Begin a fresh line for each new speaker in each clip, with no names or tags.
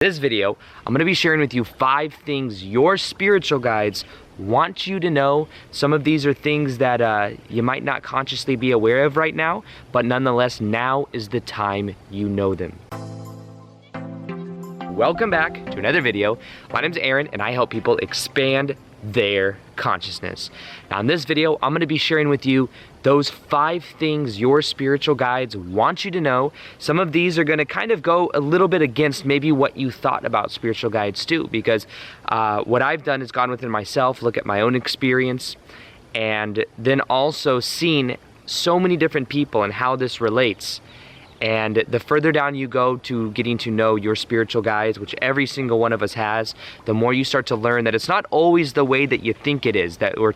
This video, I'm going to be sharing with you 5 things your spiritual guides want you to know. Some of these are things that you might not consciously be aware of right now, but nonetheless, now is the time you know them. Welcome back to another video. My name's Aaron, and I help people expand their consciousness. Now in this video, I'm going to be sharing with you those 5 things your spiritual guides want you to know. Some of these are going to kind of go a little bit against maybe what you thought about spiritual guides too, because what I've done is gone within myself, look at my own experience, and then also seen so many different people and how this relates. And the further down you go to getting to know your spiritual guides, which every single one of us has, the more you start to learn that it's not always the way that you think it is, that are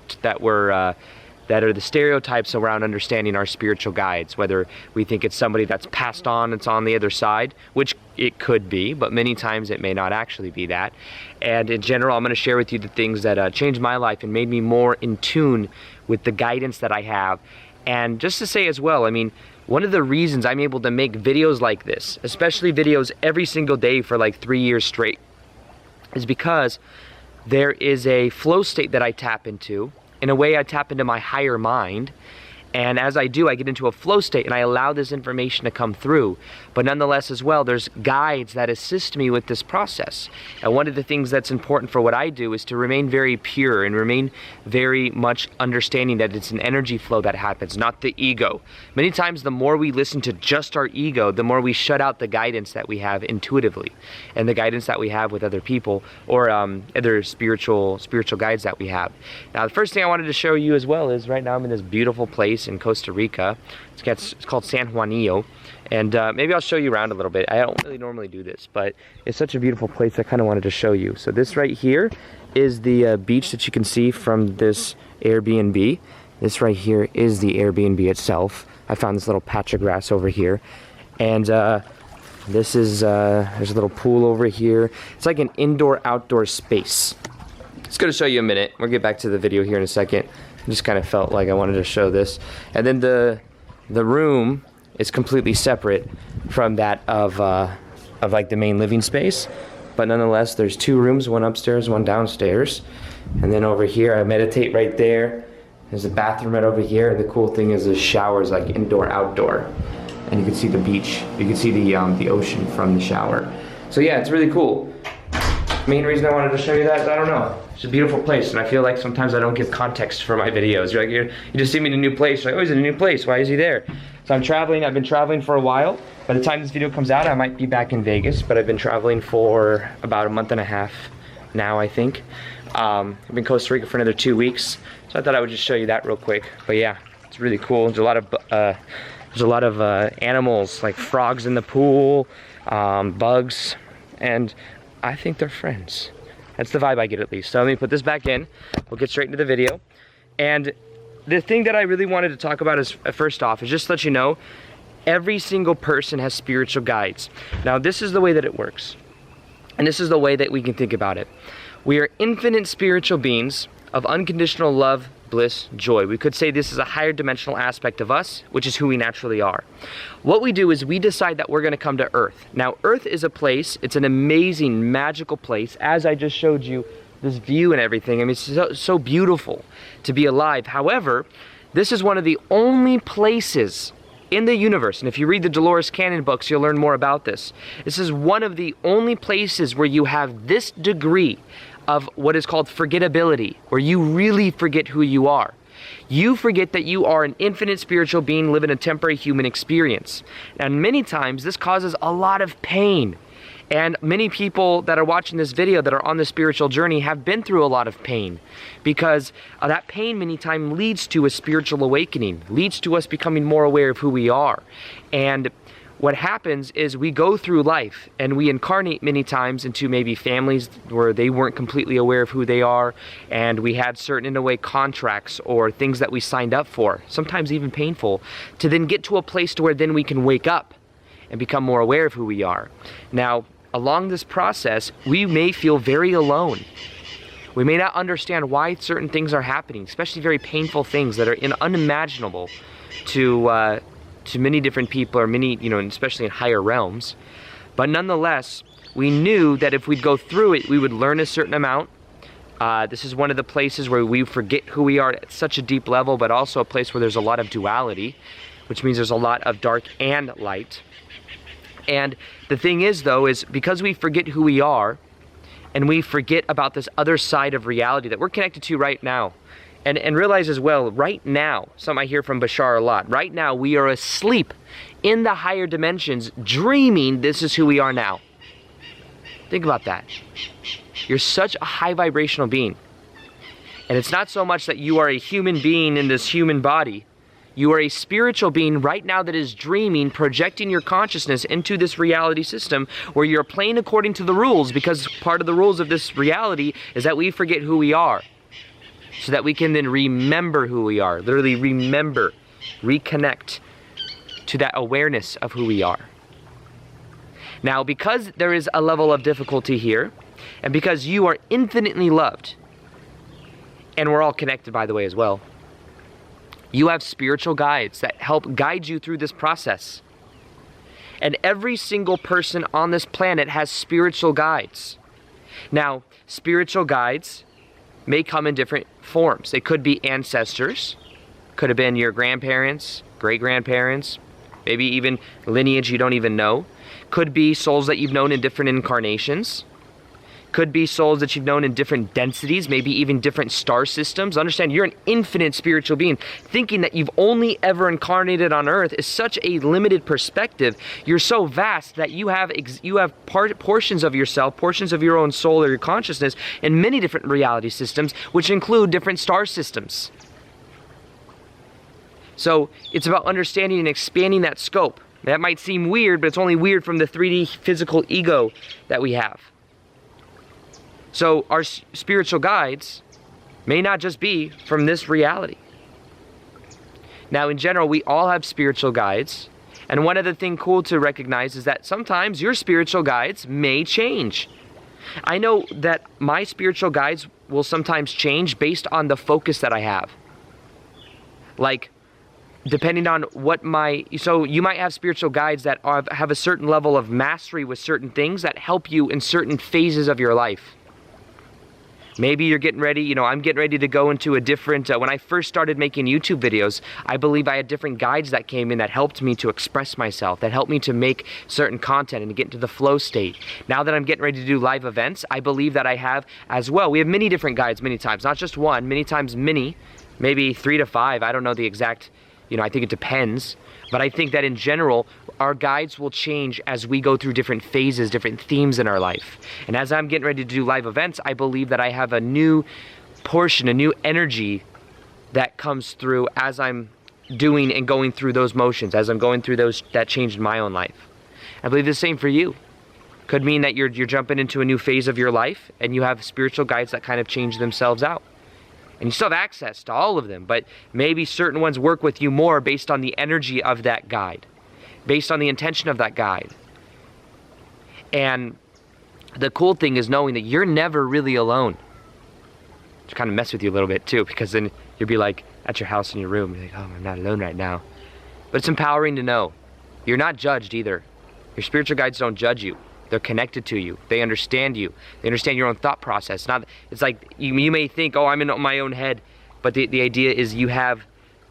the stereotypes around understanding our spiritual guides, whether we think it's somebody that's passed on, it's on the other side, which it could be, but many times it may not actually be that. And in general, I'm going to share with you the things that changed my life and made me more in tune with the guidance that I have. And just to say as well, I mean, one of the reasons I'm able to make videos like this, especially videos every single day for like 3 years straight, is because there is a flow state that I tap into. In a way, I tap into my higher mind. And as I do, I get into a flow state and I allow this information to come through. But nonetheless as well, there's guides that assist me with this process. And one of the things that's important for what I do is to remain very pure and remain very much understanding that it's an energy flow that happens, not the ego. Many times the more we listen to just our ego, the more we shut out the guidance that we have intuitively and the guidance that we have with other people or other spiritual guides that we have. Now the first thing I wanted to show you as well is right now I'm in this beautiful place in Costa Rica. It's called San Juanillo, and maybe I'll show you around a little bit. I don't really normally do this, but it's such a beautiful place I kind of wanted to show you. So this right here is the beach that you can see from this Airbnb. This right here is the Airbnb itself. I found this little patch of grass over here, and this is there's a little pool over here. It's like an indoor-outdoor space. It's going to show you in a minute. We'll get back to the video here in a second. I just kind of felt like I wanted to show this. And then the room is completely separate from that of like the main living space. But nonetheless, there's 2 rooms, one upstairs, one downstairs. And then over here, I meditate right there. There's a bathroom right over here. And the cool thing is the shower is like indoor, outdoor. And you can see the beach. You can see the ocean from the shower. So yeah, it's really cool. Main reason I wanted to show you that is I don't know. It's a beautiful place, and I feel like sometimes I don't give context for my videos. You just see me in a new place, you're like, oh, he's in a new place, why is he there? So I'm traveling, I've been traveling for a while. By the time this video comes out, I might be back in Vegas, but I've been traveling for about a month and a half now, I think. I've been in Costa Rica for another 2 weeks, so I thought I would just show you that real quick. But yeah, it's really cool. There's a lot of animals, like frogs in the pool, bugs, and I think they're friends. That's the vibe I get, at least. So let me put this back in. We'll get straight into the video. And the thing that I really wanted to talk about is, first off, is just to let you know, every single person has spiritual guides. Now, this is the way that it works. And this is the way that we can think about it. We are infinite spiritual beings of unconditional love, bliss, joy. We could say this is a higher dimensional aspect of us, which is who we naturally are. What we do is we decide that we're going to come to Earth. Now, Earth is a place, it's an amazing, magical place. As I just showed you, this view and everything, I mean, it's so beautiful to be alive. However, this is one of the only places in the universe, and if you read the Dolores Cannon books, you'll learn more about this. This is one of the only places where you have this degree of what is called forgettability, where you really forget who you are. You forget that you are an infinite spiritual being living a temporary human experience. And many times this causes a lot of pain. And many people that are watching this video that are on the spiritual journey have been through a lot of pain, because that pain many times leads to a spiritual awakening, leads to us becoming more aware of who we are. And what happens is we go through life and we incarnate many times into maybe families where they weren't completely aware of who they are, and we had certain, in a way, contracts or things that we signed up for, sometimes even painful, to then get to a place to where then we can wake up and become more aware of who we are. Now, along this process, we may feel very alone. We may not understand why certain things are happening, especially very painful things that are unimaginable to many different people, or many, especially in higher realms. But nonetheless, we knew that if we'd go through it, we would learn a certain amount. This is one of the places where we forget who we are at such a deep level, but also a place where there's a lot of duality, which means there's a lot of dark and light. And the thing is, though, is because we forget who we are, and we forget about this other side of reality that we're connected to right now. And realize as well, right now, something I hear from Bashar a lot, right now we are asleep in the higher dimensions, dreaming this is who we are now. Think about that. You're such a high vibrational being. And it's not so much that you are a human being in this human body. You are a spiritual being right now that is dreaming, projecting your consciousness into this reality system where you're playing according to the rules, because part of the rules of this reality is that we forget who we are, so that we can then remember who we are. Literally remember, reconnect to that awareness of who we are. Now, because there is a level of difficulty here, and because you are infinitely loved, and we're all connected, by the way, as well, you have spiritual guides that help guide you through this process. And every single person on this planet has spiritual guides. Now, spiritual guides may come in different forms. It could be ancestors, could have been your grandparents, great-grandparents, maybe even lineage you don't even know. Could be souls that you've known in different incarnations. Could be souls that you've known in different densities, maybe even different star systems. Understand, you're an infinite spiritual being. Thinking that you've only ever incarnated on Earth is such a limited perspective. You're so vast that you have portions of yourself, portions of your own soul or your consciousness in many different reality systems, which include different star systems. So it's about understanding and expanding that scope. That might seem weird, but it's only weird from the 3D physical ego that we have. So our spiritual guides may not just be from this reality. Now, in general, we all have spiritual guides. And one other thing cool to recognize is that sometimes your spiritual guides may change. I know that my spiritual guides will sometimes change based on the focus that I have. Like, depending on so you might have spiritual guides that have a certain level of mastery with certain things that help you in certain phases of your life. Maybe you're getting ready, I'm getting ready to go into a different, when I first started making YouTube videos, I believe I had different guides that came in that helped me to express myself, that helped me to make certain content and to get into the flow state. Now that I'm getting ready to do live events, I believe that I have as well. We have many different guides many times, not just one, many times many, maybe 3 to 5, I don't know the exact, I think it depends. But I think that in general, our guides will change as we go through different phases, different themes in our life. And as I'm getting ready to do live events, I believe that I have a new portion, a new energy that comes through as I'm doing and going through those motions, as I'm going through that change in my own life. I believe the same for you. Could mean that you're jumping into a new phase of your life and you have spiritual guides that kind of change themselves out. And you still have access to all of them, but maybe certain ones work with you more based on the energy of that guide, based on the intention of that guide. And the cool thing is knowing that you're never really alone. To kind of mess with you a little bit too, because then you'll be like at your house in your room, you're like, oh, I'm not alone right now. But it's empowering to know you're not judged either. Your spiritual guides don't judge you. They're connected to you. They understand you. They understand your own thought process. It's like you may think, oh, I'm in my own head. But the idea is you have,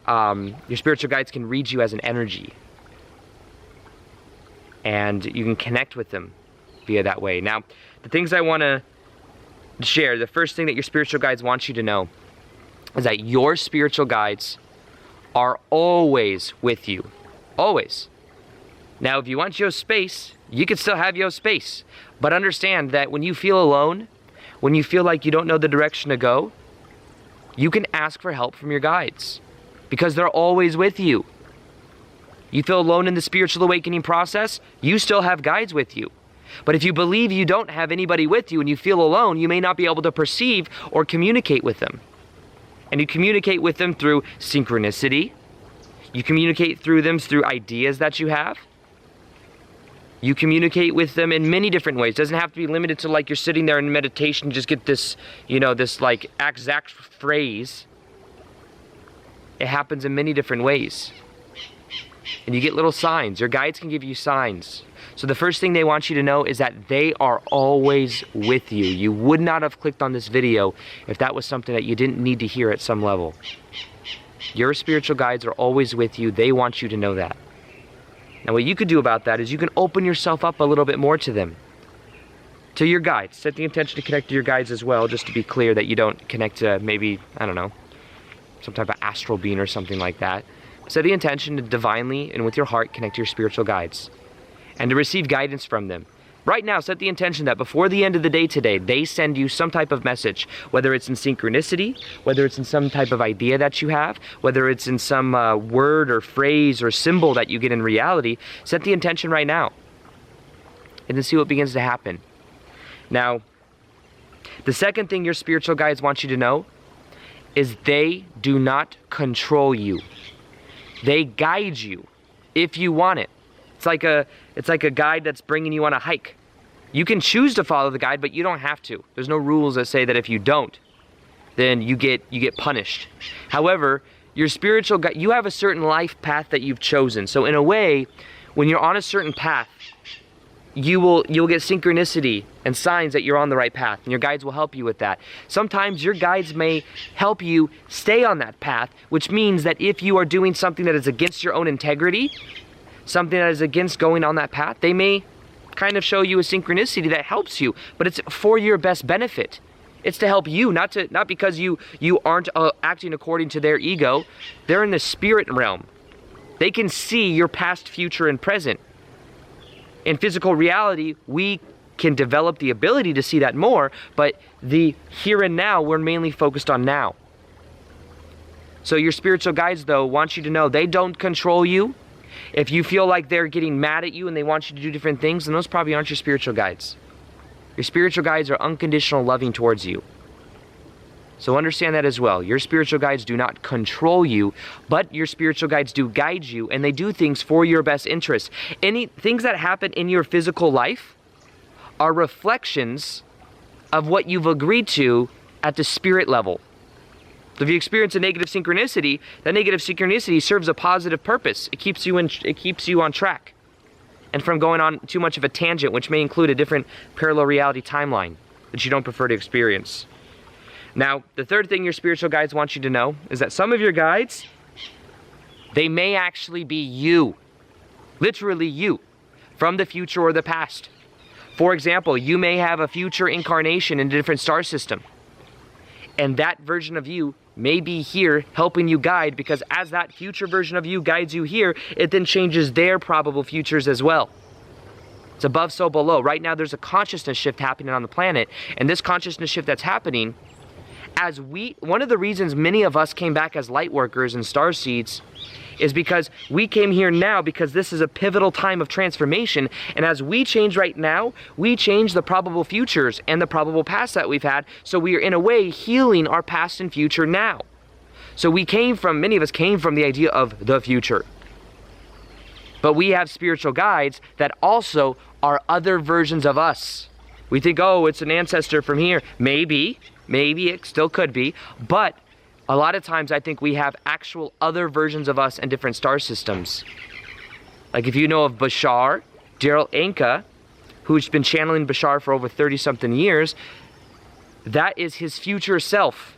your spiritual guides can read you as an energy. And you can connect with them via that way. Now, the things I want to share, the first thing that your spiritual guides want you to know is that your spiritual guides are always with you. Always. Now, if you want your space, you can still have your space. But understand that when you feel alone, when you feel like you don't know the direction to go, you can ask for help from your guides because they're always with you. You feel alone in the spiritual awakening process, you still have guides with you. But if you believe you don't have anybody with you and you feel alone, you may not be able to perceive or communicate with them. And you communicate with them through synchronicity. You communicate through them through ideas that you have. You communicate with them in many different ways. It doesn't have to be limited to like you're sitting there in meditation, just get this, this like exact phrase. It happens in many different ways. And you get little signs. Your guides can give you signs. So the first thing they want you to know is that they are always with you. You would not have clicked on this video if that was something that you didn't need to hear at some level. Your spiritual guides are always with you. They want you to know that. Now what you could do about that is you can open yourself up a little bit more to them. To your guides. Set the intention to connect to your guides as well, just to be clear that you don't connect to maybe, I don't know, some type of astral being or something like that. Set the intention to divinely and with your heart connect to your spiritual guides and to receive guidance from them. Right now, set the intention that before the end of the day today, they send you some type of message, whether it's in synchronicity, whether it's in some type of idea that you have, whether it's in some word or phrase or symbol that you get in reality. Set the intention right now and then see what begins to happen. Now, the second thing your spiritual guides want you to know is they do not control you. They guide you if you want it. It's like a guide that's bringing you on a hike. You can choose to follow the guide, but you don't have to. There's no rules that say that if you don't, then you get punished. However, your spiritual guide, you have a certain life path that you've chosen. So in a way, when you're on a certain path, you'll get synchronicity and signs that you're on the right path, and your guides will help you with that. Sometimes your guides may help you stay on that path, which means that if you are doing something that is against your own integrity, something that is against going on that path, they may kind of show you a synchronicity that helps you, but it's for your best benefit. It's to help you, not because you aren't acting according to their ego. They're in the spirit realm. They can see your past, future, and present. In physical reality, we can develop the ability to see that more, but the here and now, we're mainly focused on now. So your spiritual guides, though, want you to know they don't control you. If you feel like they're getting mad at you and they want you to do different things, then those probably aren't your spiritual guides. Your spiritual guides are unconditional loving towards you. So understand that as well. Your spiritual guides do not control you, but your spiritual guides do guide you, and they do things for your best interest. Any things that happen in your physical life are reflections of what you've agreed to at the spirit level. So if you experience a negative synchronicity, that negative synchronicity serves a positive purpose. It keeps you on track and from going on too much of a tangent, which may include a different parallel reality timeline that you don't prefer to experience. Now, the third thing your spiritual guides want you to know is that some of your guides, they may actually be you, literally you, from the future or the past. For example, you may have a future incarnation in a different star system, and that version of you may be here helping you guide, because as that future version of you guides you here, it then changes their probable futures as well. It's above, so below. Right now, there's a consciousness shift happening on the planet, and this consciousness shift that's happening, one of the reasons many of us came back as light workers and star seeds is because we came here now because this is a pivotal time of transformation, and as we change right now, we change the probable futures and the probable past that we've had, so we are in a way healing our past and future now. So many of us came from the idea of the future. But we have spiritual guides that also are other versions of us. We think, oh, it's an ancestor from here. Maybe it still could be, but a lot of times I think we have actual other versions of us in different star systems. Like if you know of Bashar, Daryl Anka, who's been channeling Bashar for over 30-something years, that is his future self.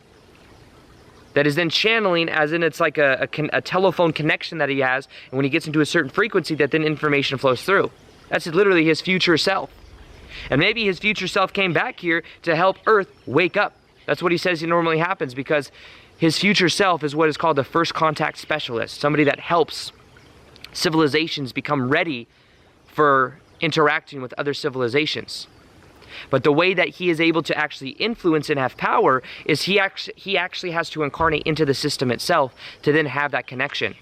That is then channeling, as in it's like a telephone connection that he has, and when he gets into a certain frequency, that then information flows through. That's literally his future self. And maybe his future self came back here to help Earth wake up. That's what he says normally happens, because his future self is what is called the first contact specialist, somebody that helps civilizations become ready for interacting with other civilizations. But the way that he is able to actually influence and have power is he actually has to incarnate into the system itself to then have that connection.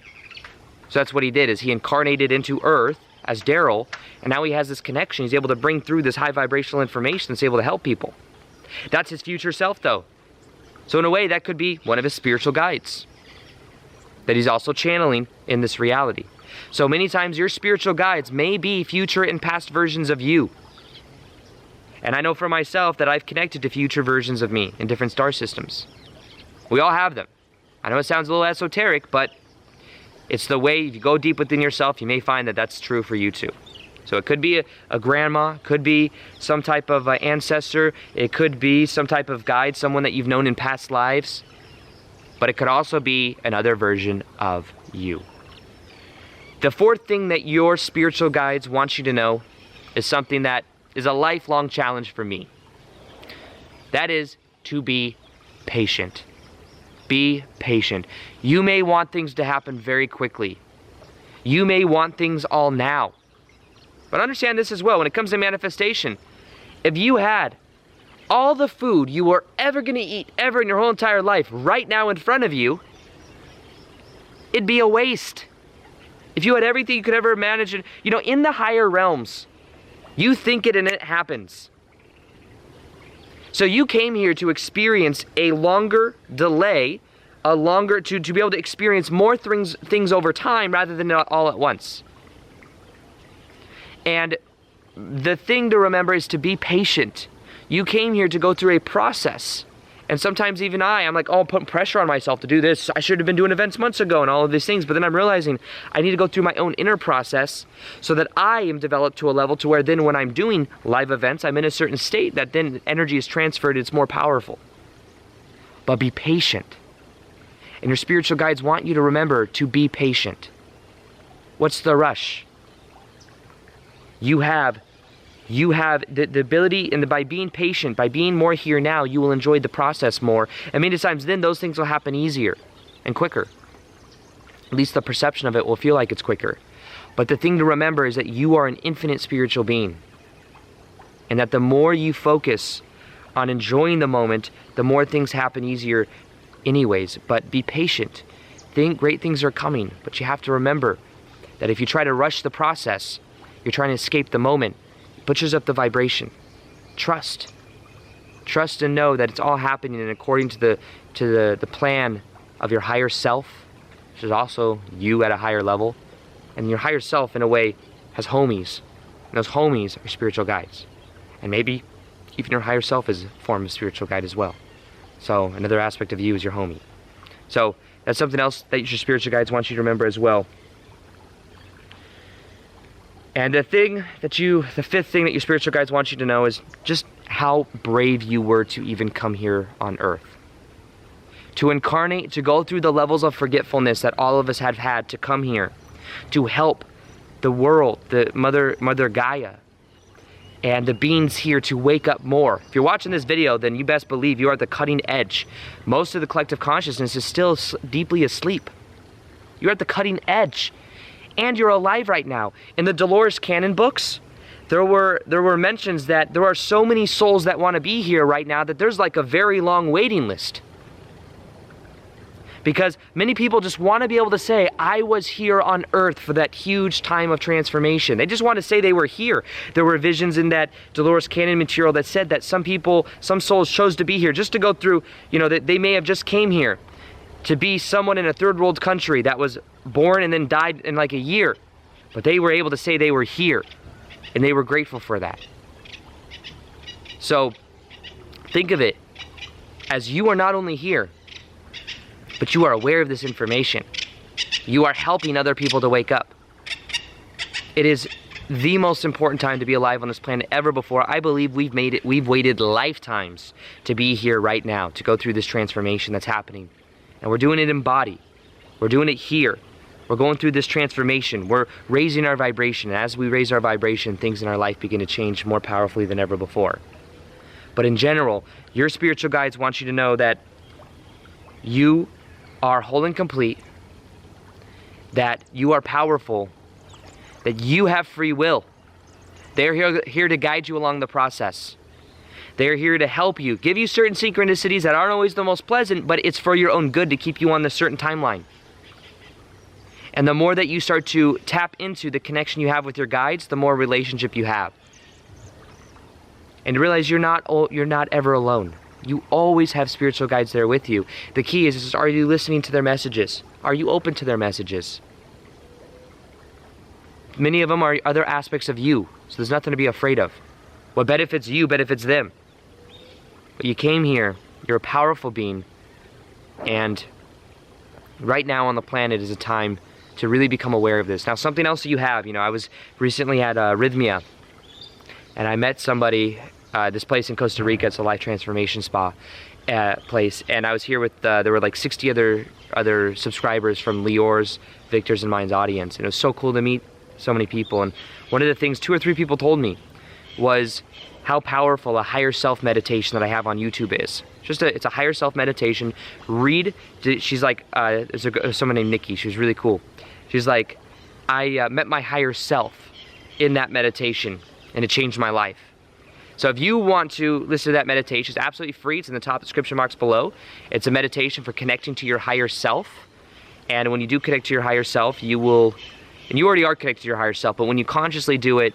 So that's what he did, is he incarnated into Earth as Daryl, and now he has this connection. He's able to bring through this high vibrational information that's able to help people. That's his future self, though. So in a way, that could be one of his spiritual guides that he's also channeling in this reality. So many times your spiritual guides may be future and past versions of you. And I know for myself that I've connected to future versions of me in different star systems. We all have them. I know it sounds a little esoteric, but it's the way, if you go deep within yourself, you may find that that's true for you too. So it could be a grandma, could be some type of ancestor, it could be some type of guide, someone that you've known in past lives, but it could also be another version of you. The fourth thing that your spiritual guides want you to know is something that is a lifelong challenge for me. That is to be patient. Be patient. You may want things to happen very quickly. You may want things all now. But understand this as well, when it comes to manifestation, if you had all the food you were ever going to eat ever in your whole entire life right now in front of you, it'd be a waste. If you had everything you could ever imagine, you know, in the higher realms, you think it and it happens. So you came here to experience a longer delay, to be able to experience more things over time rather than all at once. And the thing to remember is to be patient. You came here to go through a process. And sometimes even I'm like, oh, putting pressure on myself to do this. I should have been doing events months ago and all of these things. But then I'm realizing I need to go through my own inner process so that I am developed to a level to where then when I'm doing live events, I'm in a certain state that then energy is transferred. It's more powerful. But be patient. And your spiritual guides want you to remember to be patient. What's the rush? You have the ability, and by being patient, by being more here now, you will enjoy the process more. And many times then those things will happen easier and quicker. At least the perception of it will feel like it's quicker. But the thing to remember is that you are an infinite spiritual being. And that the more you focus on enjoying the moment, the more things happen easier anyways. But be patient. Great things are coming. But you have to remember that if you try to rush the process, you're trying to escape the moment. Butchers up the vibration. Trust. Trust and know that it's all happening and according to the plan of your higher self, which is also you at a higher level. And your higher self, in a way, has homies. And those homies are spiritual guides. And maybe even your higher self is a form of spiritual guide as well. So another aspect of you is your homie. So that's something else that your spiritual guides want you to remember as well. And the fifth thing that your spiritual guides want you to know is just how brave you were to even come here on earth. To incarnate, to go through the levels of forgetfulness that all of us have had to come here. To help the world, the Mother Gaia, and the beings here to wake up more. If you're watching this video, then you best believe you are at the cutting edge. Most of the collective consciousness is still deeply asleep. You're at the cutting edge. And you're alive right now. In the Dolores Cannon books, there were mentions that there are so many souls that want to be here right now that there's like a very long waiting list. Because many people just want to be able to say, I was here on earth for that huge time of transformation. They just want to say they were here. There were visions in that Dolores Cannon material that said that some souls chose to be here just to go through, that they may have just came here to be someone in a third world country that was born and then died in like a year. But they were able to say they were here. And they were grateful for that. So, think of it as you are not only here, but you are aware of this information. You are helping other people to wake up. It is the most important time to be alive on this planet ever before. I believe we've waited lifetimes to be here right now, to go through this transformation that's happening. And we're doing it in body. We're doing it here. We're going through this transformation. We're raising our vibration. And as we raise our vibration, things in our life begin to change more powerfully than ever before. But in general, your spiritual guides want you to know that you are whole and complete, that you are powerful, that you have free will. They're here to guide you along the process. They're here to help you, give you certain synchronicities that aren't always the most pleasant, but it's for your own good to keep you on this certain timeline. And the more that you start to tap into the connection you have with your guides, the more relationship you have. And realize you're not ever alone. You always have spiritual guides there with you. The key is are you listening to their messages? Are you open to their messages? Many of them are other aspects of you, so there's nothing to be afraid of. What benefits you benefits them. But you came here, you're a powerful being, and right now on the planet is a time to really become aware of this. Now, something else that you have, I was recently at Rhythmia, and I met somebody, this place in Costa Rica, it's a life transformation spa place, and I was here with, there were like 60 other subscribers from Lior's, Victor's, and mine's audience, and it was so cool to meet so many people. And one of the things 2 or 3 people told me was how powerful a higher self meditation that I have on YouTube is. It's a higher self meditation. She's like, there's someone named Nikki, she was really cool. She's like, I met my higher self in that meditation, and it changed my life. So if you want to listen to that meditation, it's absolutely free. It's in the top description box below. It's a meditation for connecting to your higher self. And when you do connect to your higher self, you will, and you already are connected to your higher self, but when you consciously do it,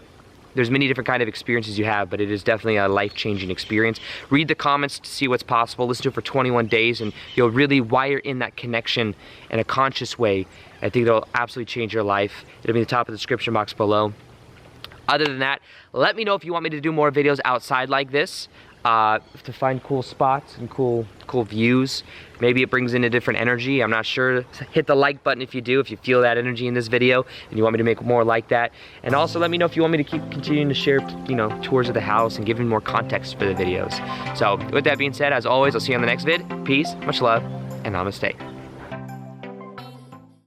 there's many different kind of experiences you have, but it is definitely a life-changing experience. Read the comments to see what's possible. Listen to it for 21 days, and you'll really wire in that connection in a conscious way. I think it'll absolutely change your life. It'll be in the top of the description box below. Other than that, let me know if you want me to do more videos outside like this, to find cool spots and cool views. Maybe it brings in a different energy, I'm not sure. Hit the like button if you do, if you feel that energy in this video and you want me to make more like that. And also let me know if you want me to keep continuing to share, tours of the house and giving more context for the videos. So with that being said, as always, I'll see you on the next vid. Peace, much love, and namaste.